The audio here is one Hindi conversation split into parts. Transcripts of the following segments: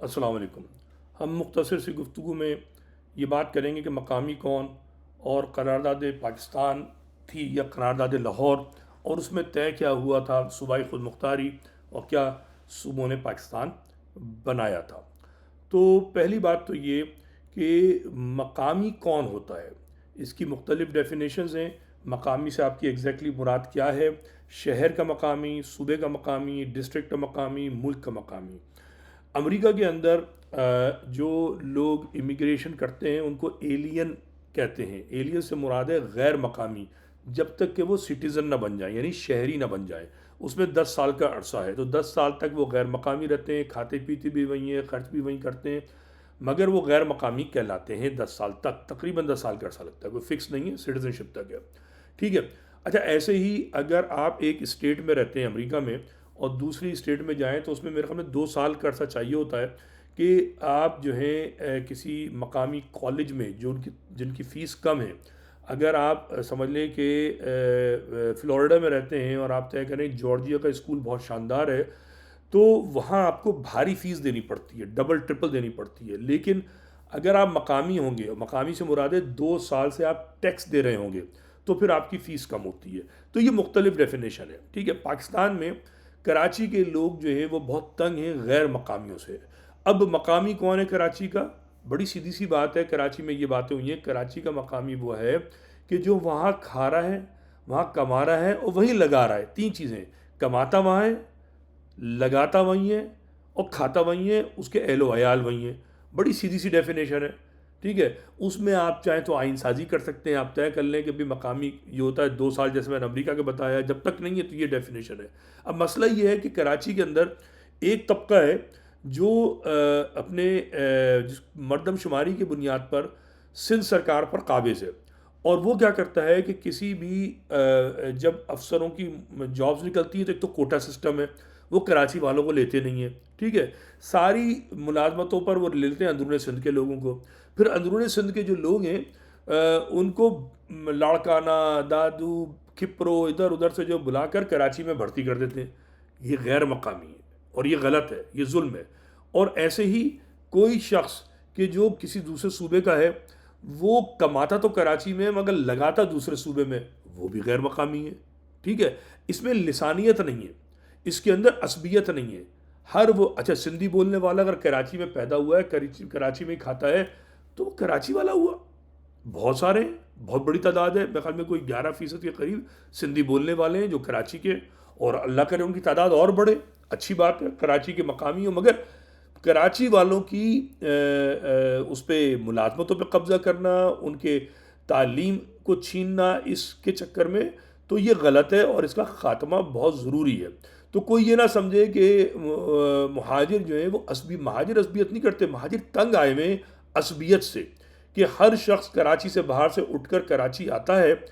अस्सलाम वालेकुम। हम मुख्तसर सी गुफ्तगू में ये बात करेंगे कि मकामी कौन और करारदाद पाकिस्तान थी या करारदाद लाहौर, और उसमें तय क्या हुआ था सूबाई खुद मुख्तारी और क्या सूबों ने पाकिस्तान बनाया था। तो पहली बात तो ये कि मकामी कौन होता है, इसकी मुख्तलिफ़ डेफिनेशंस हैं। मकामी से आपकी एग्जैक्टली मुराद क्या है? शहर का मकामी, सूबे का मकामी, डिस्ट्रिक्ट का मकामी, मुल्क का मकामी। अमेरिका के अंदर जो लोग इमिग्रेशन करते हैं उनको एलियन कहते हैं। एलियन से मुराद है गैर मकामी, जब तक कि वो सिटीज़न ना बन जाए, यानी शहरी ना बन जाए। उसमें 10 साल का अरसा है, तो 10 साल तक वो गैर मकामी रहते हैं, खाते पीते भी वहीं हैं, खर्च भी वहीं करते हैं, मगर वो गैर मकामी कहलाते हैं 10 साल तक। तकरीबन 10 साल का अरसा लगता है, कोई फिक्स नहीं है, सिटीज़नशिप तक है। ठीक है। अच्छा, ऐसे ही अगर आप एक स्टेट में रहते हैं अमेरिका में और दूसरी स्टेट में जाएं, तो उसमें मेरे ख्याल में 2 साल का अरसा चाहिए होता है कि आप जो है किसी मकामी कॉलेज में, जो उनकी जिनकी फ़ीस कम है, अगर आप समझ लें कि फ़्लोरिडा में रहते हैं और आप तय करें जॉर्जिया का स्कूल बहुत शानदार है, तो वहाँ आपको भारी फ़ीस देनी पड़ती है, डबल ट्रिपल देनी पड़ती है। लेकिन अगर आप मकामी होंगे, और मकामी से मुराद है 2 साल से आप टैक्स दे रहे होंगे, तो फिर आपकी फ़ीस कम होती है। तो ये मुख्तलिफ़ डेफिनेशन है। ठीक है। पाकिस्तान में कराची के लोग जो है वो बहुत तंग हैं गैर मकामियों से। अब मकामी कौन है कराची का? बड़ी सीधी सी बात है, कराची में ये बातें हुई हैं। कराची का मकामी वो है कि जो वहाँ खा रहा है, वहाँ कमा रहा है और वहीं लगा रहा है। तीन चीज़ें, कमाता वहाँ है, लगाता वहीं है और खाता वहीं है, उसके एहलो अयाल वहीं है। बड़ी सीधी सी डेफिनेशन है। ठीक है। उसमें आप चाहें तो आइन साजी कर सकते हैं, आप तय कर लें कि भाई मकामी ये होता है 2 साल, जैसे मैंने अमेरिका के बताया। जब तक नहीं है तो ये डेफिनेशन है। अब मसला ये है कि कराची के अंदर एक तबका है जो अपने जिस मर्दमशुमारी की बुनियाद पर सिंध सरकार पर काबिज़ है, और वो क्या करता है कि किसी भी जब अफसरों की जॉब्स निकलती है, तो एक तो कोटा सिस्टम है, वो कराची वालों को लेते नहीं है। ठीक है। सारी मुलाजमतों पर वो लेते हैं अंदरून सिंध के लोगों को। फिर अंदरून सिंध के जो लोग हैं उनको लाड़काना, दादू, खिपरो, इधर उधर से जो बुलाकर कराची में भर्ती कर देते हैं। ये गैर मकामी है और ये गलत है, ये जुल्म है। और ऐसे ही कोई शख्स कि जो किसी दूसरे सूबे का है, वो कमाता तो कराची में मगर लगाता दूसरे सूबे में, वो भी गैर मकामी है। ठीक है। इसमें लिसानियत नहीं है, इसके अंदर असबियत नहीं है। हर वो, अच्छा, सिंधी बोलने वाला अगर कराची में पैदा हुआ है, कराची में ही खाता है, तो वो कराची वाला हुआ। बहुत सारे हैं, बहुत बड़ी तादाद है। मेरे ख्याल में कोई 11% के करीब सिंधी बोलने वाले हैं जो कराची के, और अल्लाह करे उनकी तादाद और बढ़े, अच्छी बात है, कराची के मकामी हो। मगर कराची वालों की उस पर मुलाजमतों पर कब्ज़ा करना, उनके तालीम को छीनना, इसके चक्कर में तो ये गलत है और इसका ख़ात्मा बहुत ज़रूरी है। तो कोई ये ना समझे कि महाजिर जो है वो असबी, महाजिर असबियत नहीं करते, महाजिर तंग आए हुए हैं असबियत से, कि हर शख्स कराची से बाहर से उठकर कराची आता है,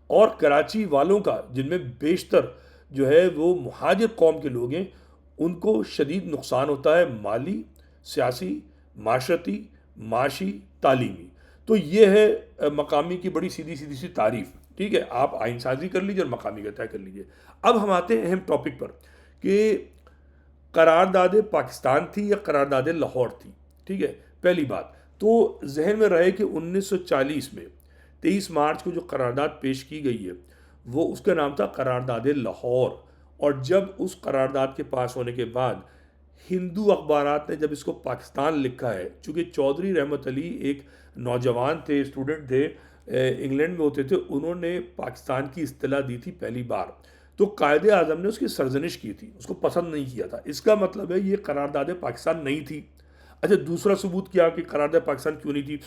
और कराची वालों का, जिनमें बेशतर जो है वो महाजिर कौम के लोग हैं, उनको शदीद नुकसान होता है, माली, सियासी, माशरती, माशी, तालीमी। तो ये है मकामी की बड़ी सीधी सीधी सी तारीफ़। ठीक है। आप आइन साजी कर लीजिए और मकामी का तय कर लीजिए। अब हम आते हैं अहम टॉपिक पर कि करारदाद पाकिस्तान थी या करारदाद लाहौर थी। ठीक है। पहली बात तो जहन में रहे कि 1940 में 23 मार्च को जो करारदाद पेश की गई है, वो उसका नाम था करारदाद लाहौर। और जब उस करारदाद के पास होने के बाद हिंदू अखबारात ने जब इसको पाकिस्तान लिखा है, चूँकि चौधरी रहमत अली एक नौजवान थे, स्टूडेंट थे, इंग्लैंड में होते थे, उन्होंने पाकिस्तान की इस्तिला दी थी पहली बार, तो कायदे आज़म ने उसकी सरजनिश की थी, उसको पसंद नहीं किया था। इसका मतलब है ये करारदाद पाकिस्तान नहीं थी। अच्छा, दूसरा सबूत क्या कि करारदाद पाकिस्तान क्यों नहीं थी?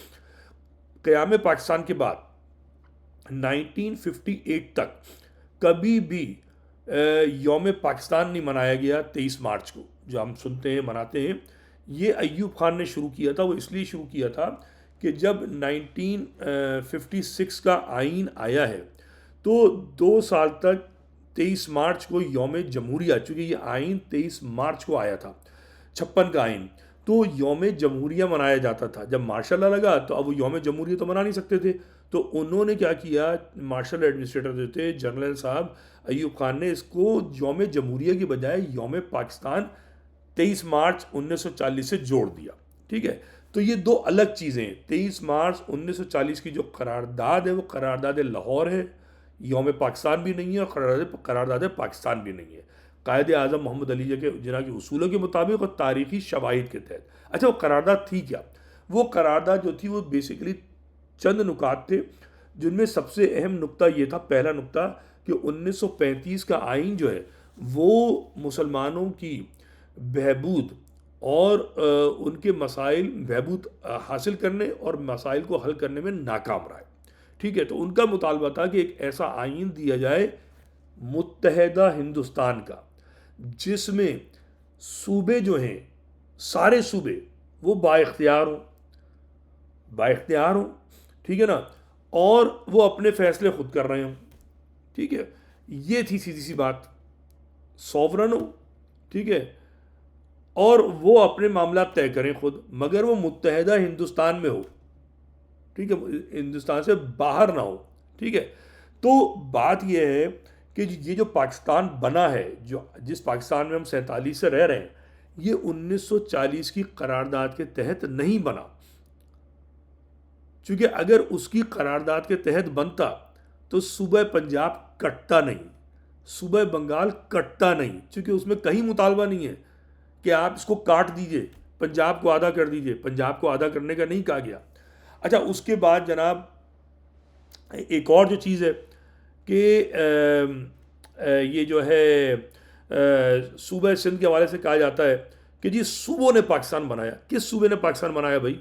क़याम पाकिस्तान के बाद 1958 तक कभी भी यौम पाकिस्तान नहीं मनाया गया 23 मार्च को, जो हम सुनते हैं मनाते हैं। ये अय्यूब खान ने शुरू किया था। वो इसलिए शुरू किया था कि जब 1956 का आइन आया है, तो 2 साल तक 23 मार्च को यौम जमहूरिया, चूँकि ये आइन 23 मार्च को आया था, 56 का आइन, तो यौम जमहूरिया मनाया जाता था। जब मार्शल लॉ लगा तो अब वो यौम जमहूरिया तो मना नहीं सकते थे, तो उन्होंने क्या किया, मार्शल एडमिनिस्ट्रेटर जो थे जनरल साहब अयूब खान ने, इसको यौम जमहूरिया की बजाय यौम पाकिस्तान 23 मार्च 1940 से जोड़ दिया। ठीक है, तो ये दो अलग चीज़ें हैं। 23 मार्च 1940 की जो करारदाद है वो करारदाद लाहौर है, यौम पाकिस्तान भी नहीं है, और करारदाद पाकिस्तान भी नहीं है, कायद आज़म मोहम्मद अली जिन्ना के उसूलों के मुताबिक और तारीखी शवाहिद के तहत। अच्छा, वो करारदाद थी क्या? वो करारदाद जो थी वो बेसिकली चंद नुकात थे, जिनमें सबसे अहम नुक्ता ये था, पहला नुक्ता, कि 1935 का आइन जो है वो मुसलमानों की बहबूद और उनके मसाइल बहबूद हासिल करने और मसाइल को हल करने में नाकाम रहा है। ठीक है, तो उनका मुतालबा था कि एक ऐसा आइन दिया जाए मुत्तहदा हिंदुस्तान का, जिसमें सूबे जो हैं, सारे सूबे वो बाइख्तियार हों, ठीक है ना, और वो अपने फैसले खुद कर रहे हों। ठीक है, ये थी सीधी सी बात, सॉवरन हो, ठीक है, और वो अपने मामला तय करें खुद, मगर वो मुत्तहदा हिंदुस्तान में हो। ठीक है, हिंदुस्तान से बाहर ना हो। ठीक है, तो बात यह है कि ये जो पाकिस्तान बना है, जो जिस पाकिस्तान में हम 47 से रह रहे हैं, ये 1940 की करारदाद के तहत नहीं बना। क्योंकि अगर उसकी करारदाद के तहत बनता तो सूबा पंजाब कटता नहीं, सूबा बंगाल कटता नहीं, क्योंकि उसमें कहीं मुतालबा नहीं है कि आप इसको काट दीजिए, पंजाब को आधा कर दीजिए। पंजाब को आधा करने का नहीं कहा गया। अच्छा, उसके बाद जनाब एक और जो चीज़ है कि ये जो है सूबा सिंध के हवाले से कहा जाता है कि जी सूबों ने पाकिस्तान बनाया। किस सूबे ने पाकिस्तान बनाया भाई?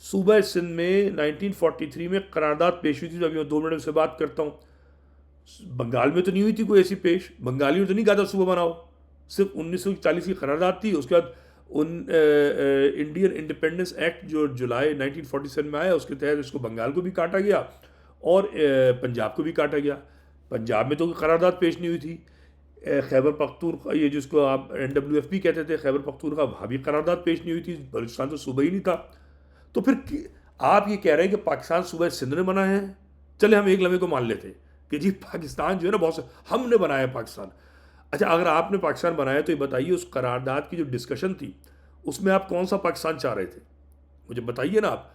सूबा सिंध में 1943 में करारदाद पेश हुई थी, अभी मैं 2 मिनट से बात करता हूँ। बंगाल में तो नहीं हुई थी कोई ऐसी पेश, बंगाली ने तो नहीं कहा था सूबा बनाओ, सिर्फ 1940 की करारदाद थी। उसके बाद इंडियन इंडिपेंडेंस एक्ट जो जुलाई 1947 में आया, उसके तहत इसको बंगाल को भी काटा गया और पंजाब को भी काटा गया। पंजाब में तो कोई करारदाद पेश नहीं हुई थी। खैबर पख्तूनख्वा, ये जिसको आप NWFP कहते थे, खैबर पख्तूनख्वा, वहाँ भी करारदाद पेश नहीं हुई थी। बलूचिस्तान तो सूबा ही नहीं था। तो फिर आप ये कह रहे हैं कि पाकिस्तान सूबा सिंध ने बनाया है? चले हम एक लम्हे को मान लेते कि जी पाकिस्तान जो है ना, बहुत हमने बनाया पाकिस्तान। अच्छा, अगर आपने पाकिस्तान बनाया तो ये बताइए उस करारदाद की जो डिस्कशन थी उसमें आप कौन सा पाकिस्तान चाह रहे थे? मुझे बताइए ना आप।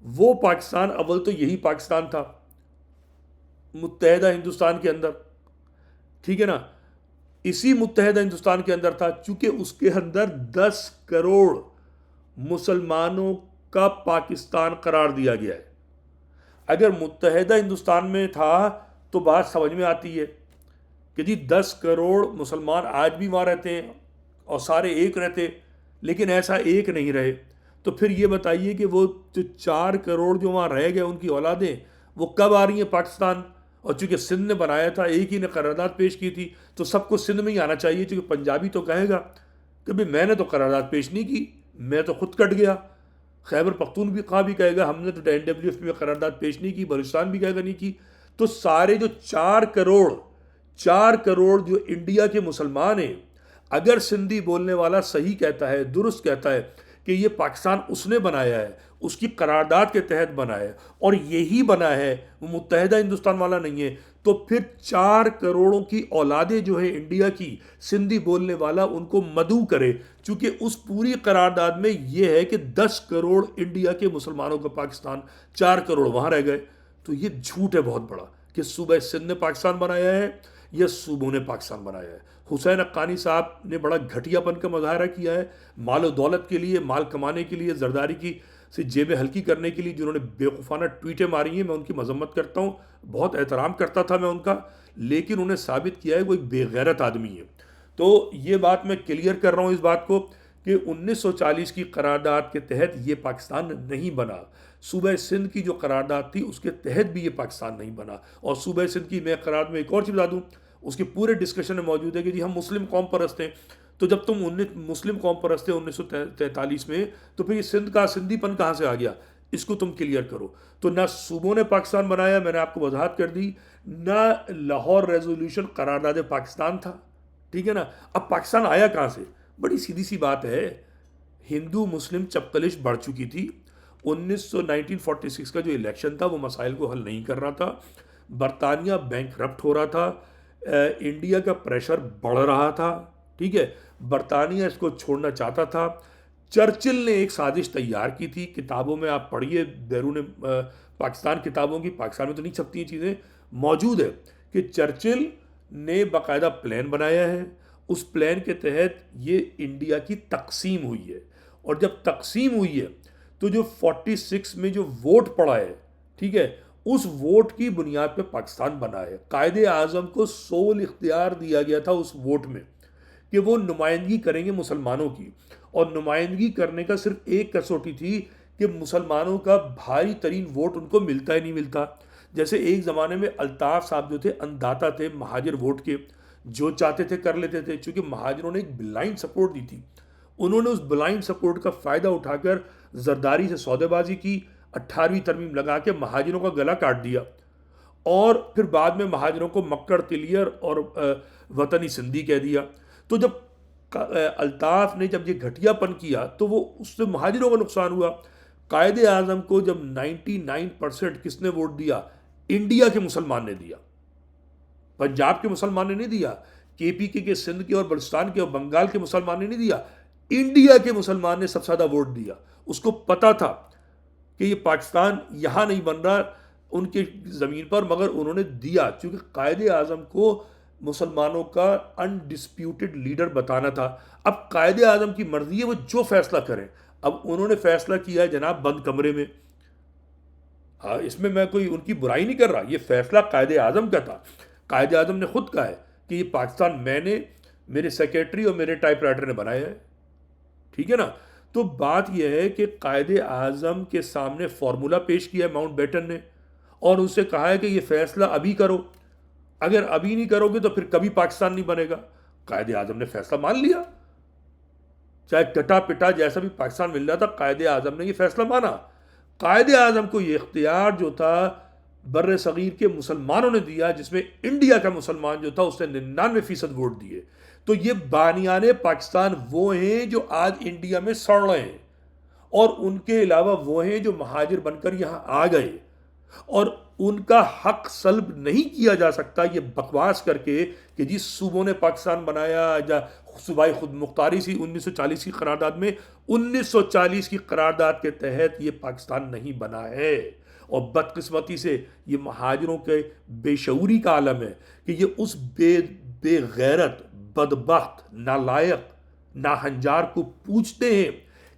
वो पाकिस्तान, अव्वल तो यही पाकिस्तान था मुत्तहदा हिंदुस्तान के अंदर, ठीक है ना, इसी मुत्तहदा हिंदुस्तान के अंदर था, चूंकि उसके अंदर 10 करोड़ मुसलमानों का पाकिस्तान करार दिया गया है। अगर मुत्तहदा हिंदुस्तान में था तो बात समझ में आती है कि जी 10 करोड़ मुसलमान आज भी वहाँ रहते हैं और सारे एक रहते, लेकिन ऐसा एक नहीं रहे। तो फिर ये बताइए कि वो जो 4 करोड़ जो वहाँ रह गए, उनकी औलादें वो कब आ रही हैं पाकिस्तान? और चूंकि सिंध ने बनाया था, एक ही ने करारदाद पेश की थी, तो सबको सिंध में ही आना चाहिए। चूँकि पंजाबी तो कहेगा कि भाई मैंने तो करारदाद पेश नहीं की, मैं तो खुद कट गया। खैबर पख्तूनख्वा भी कहेगा हमने तो NWFP में करारदाद पेश नहीं की, बलूचिस्तान भी कहेगा नहीं की। तो सारे जो 4 करोड़ जो इंडिया के मुसलमान हैं, अगर सिंधी बोलने वाला सही कहता है, दुरुस्त कहता है कि ये पाकिस्तान उसने बनाया है, उसकी करारदाद के तहत बना है और यही बना है, वो मुत्तहदा हिंदुस्तान वाला नहीं है, तो फिर 4 करोड़ों की औलादें जो है इंडिया की, सिंधी बोलने वाला उनको मदऊ करे। चूंकि उस पूरी करारदाद में यह है कि 10 करोड़ इंडिया के मुसलमानों का पाकिस्तान, 4 करोड़ वहाँ रह गए। तो ये झूठ है बहुत बड़ा कि सूबा सिंध ने पाकिस्तान बनाया है या सूबों ने पाकिस्तान बनाया है। हुसैन हक्कानी साहब ने बड़ा घटियापन का मुजाहरा किया है, माल और दौलत के लिए, माल कमाने के लिए, जरदारी की से जेबें हल्की करने के लिए जिन्होंने बेवकूफ़ाना ट्वीटें मारी हैं। मैं उनकी मजम्मत करता हूँ, बहुत एहतराम करता था मैं उनका, लेकिन उन्हें साबित किया है वो एक बेगैरत आदमी है। तो ये बात मैं क्लियर कर रहा हूँ इस बात को कि 1940 की करारदाद के तहत ये पाकिस्तान नहीं बना। सूबा सिंध की जो करारदाद थी उसके तहत भी ये पाकिस्तान नहीं बना। और सूबा सिंध की मैं करारदाद में एक और चीज़ बता दूँ, उसके पूरे डिस्कशन में मौजूद है कि जी हम मुस्लिम कौम परस्त हैं। तो जब तुम मुस्लिम कौम परस्त थे 1943 में, तो फिर ये सिंध का सिंधीपन कहाँ से आ गया? इसको तुम क्लियर करो। तो ना सूबों ने पाकिस्तान बनाया, मैंने आपको वजाहत कर दी, ना लाहौर रेजोल्यूशन करारदाद पाकिस्तान था, ठीक है ना। अब पाकिस्तान आया कहाँ से? बड़ी सीधी सी बात है, हिंदू मुस्लिम चपकलिश बढ़ चुकी थी। 1946 का जो इलेक्शन था वो मसाइल को हल नहीं कर रहा था, बरतानिया बैंकरप्ट हो रहा था, इंडिया का प्रेशर बढ़ रहा था, ठीक है, बरतानिया इसको छोड़ना चाहता था। चर्चिल ने एक साजिश तैयार की थी, किताबों में आप पढ़िए, बैरून पाकिस्तान किताबों की, पाकिस्तान में तो नहीं छपती ये चीज़ें, मौजूद है कि चर्चिल ने बाकायदा प्लान बनाया है। उस प्लान के तहत ये इंडिया की तकसीम हुई है, और जब तकसीम हुई है तो जो 46 में जो वोट पड़ा है, ठीक है, उस वोट की बुनियाद पे पाकिस्तान बना है। कायदे आज़म को सोल इख्तियार दिया गया था उस वोट में कि वो नुमाइंदगी करेंगे मुसलमानों की, और नुमाइंदगी करने का सिर्फ एक कसौटी थी कि मुसलमानों का भारी तरीन वोट उनको मिलता ही नहीं मिलता। जैसे एक ज़माने में अल्ताफ़ साहब जो थे अंदाता थे महाजिर वोट के, जो चाहते थे कर लेते थे, चूँकि महाजिरों ने एक ब्लाइंड सपोर्ट दी थी। उन्होंने उस ब्लाइंड सपोर्ट का फ़ायदा उठाकर जरदारी से सौदेबाजी की, 18वीं तरमीम लगा के महाजिरों का गला काट दिया, और फिर बाद में महाजिरों को मक्कड़ तिलियर और वतनी सिंधी कह दिया। तो जब अल्ताफ़ ने जब ये घटियापन किया तो वो उससे महाजिरों का नुकसान हुआ। कायदे आज़म को जब 99% किसने वोट दिया? इंडिया के मुसलमान ने दिया, पंजाब के मुसलमान ने नहीं दिया, केपीके के सिंध के और बलूचिस्तान के और बंगाल के मुसलमान ने नहीं दिया, इंडिया के मुसलमान ने सबसे ज़्यादा वोट दिया। उसको पता था कि ये पाकिस्तान यहाँ नहीं बन रहा उनके ज़मीन पर, मगर उन्होंने दिया, क्योंकि कायदे आज़म को मुसलमानों का अनडिस्प्यूटेड लीडर बताना था। अब कायदे आज़म की मर्जी है, वो जो फैसला करें। अब उन्होंने फैसला किया है जनाब बंद कमरे में। हाँ, इसमें मैं कोई उनकी बुराई नहीं कर रहा, ये फैसला कायदे आज़म का था। कायदे आज़म ने खुद कहा है कि ये पाकिस्तान मैंने, मेरे सेक्रेटरी और मेरे टाइपराइटर ने बनाया है, ठीक है ना। तो बात यह है कि कायदे आज़म के सामने फॉर्मूला पेश किया है माउंटबेटन ने, और उनसे कहा है कि ये फैसला अभी करो, अगर अभी नहीं करोगे तो फिर कभी पाकिस्तान नहीं बनेगा। कायदे आज़म ने फैसला मान लिया, चाहे कटा पिटा जैसा भी पाकिस्तान मिल रहा था, कायदे आज़म ने ये फैसला माना। कायदे आज़म को ये इख्तियार जो था बर्र सगीर के मुसलमानों ने दिया, जिसमें इंडिया का मुसलमान जो था उसने 99% वोट दिए। तो ये बानियाने पाकिस्तान वो हैं जो आज इंडिया में सड़ रहे हैं, और उनके अलावा वो हैं जो महाजिर बनकर यहाँ आ गए, और उनका हक सल्ब नहीं किया जा सकता ये बकवास करके कि जी सूबों ने पाकिस्तान बनाया, या सूबाई खुद मुख्तारी सी 1940 की करारदाद में, 1940 की करारदाद के तहत ये पाकिस्तान नहीं बना है। और बदकिस्मती से ये महाजिरों के बेशऊरी का आलम है कि ये उस बेगैरत, बदबख्त, नालायक, नाहंजार को पूछते हैं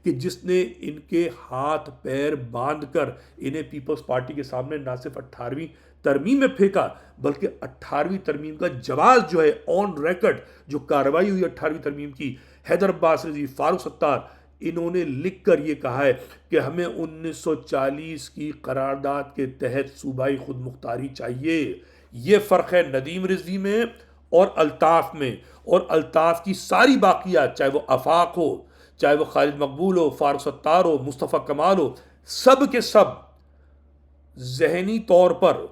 कि जिसने इनके हाथ पैर बांधकर इन्हें पीपल्स पार्टी के सामने ना सिर्फ 18वीं तरमीम में फेंका, बल्कि 18वीं तरमीम का जवाब जो है ऑन रिकॉर्ड, जो कार्रवाई हुई 18वीं तरमीम की, हैदर अब्बास रज़ी, फारूक सत्तार, इन्होंने लिख कर ये कहा है कि हमें 1940 की करारदाद के तहत सूबाई खुद मुख्तारी चाहिए। ये फ़र्क है नदीम रिजवी में और अल्ताफ़ में। और अल्ताफ़ की सारी बाकियात, चाहे वो आफाक हो, चाहे वो खालिद मकबूल हो, फारूक सत्तार हो, मुस्तफ़ा कमाल हो, सब के सब जहनी तौर पर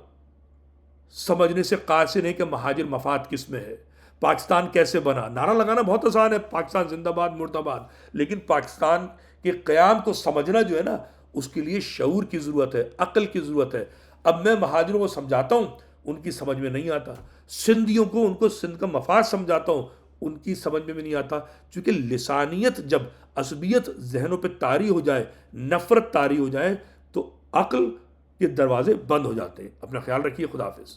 समझने से कासिर है कि महाजिर मफाद किस में है, पाकिस्तान कैसे बना। नारा लगाना बहुत आसान है, पाकिस्तान जिंदाबाद मुर्दाबाद, लेकिन पाकिस्तान के क़याम को समझना जो है ना, उसके लिए शऊर की ज़रूरत है, अक्ल की ज़रूरत है। अब मैं महाजिरों को समझाता हूँ, उनकी समझ में नहीं आता। सिंधियों को, उनको सिंध का मफाद समझाता हूँ, उनकी समझ में भी नहीं आता। क्योंकि लिसानियत जब असबियत जहनों पे तारी हो जाए, नफ़रत तारी हो जाए, तो अक्ल के दरवाजे बंद हो जाते हैं। अपना ख्याल रखिए, खुदा हाफिज़।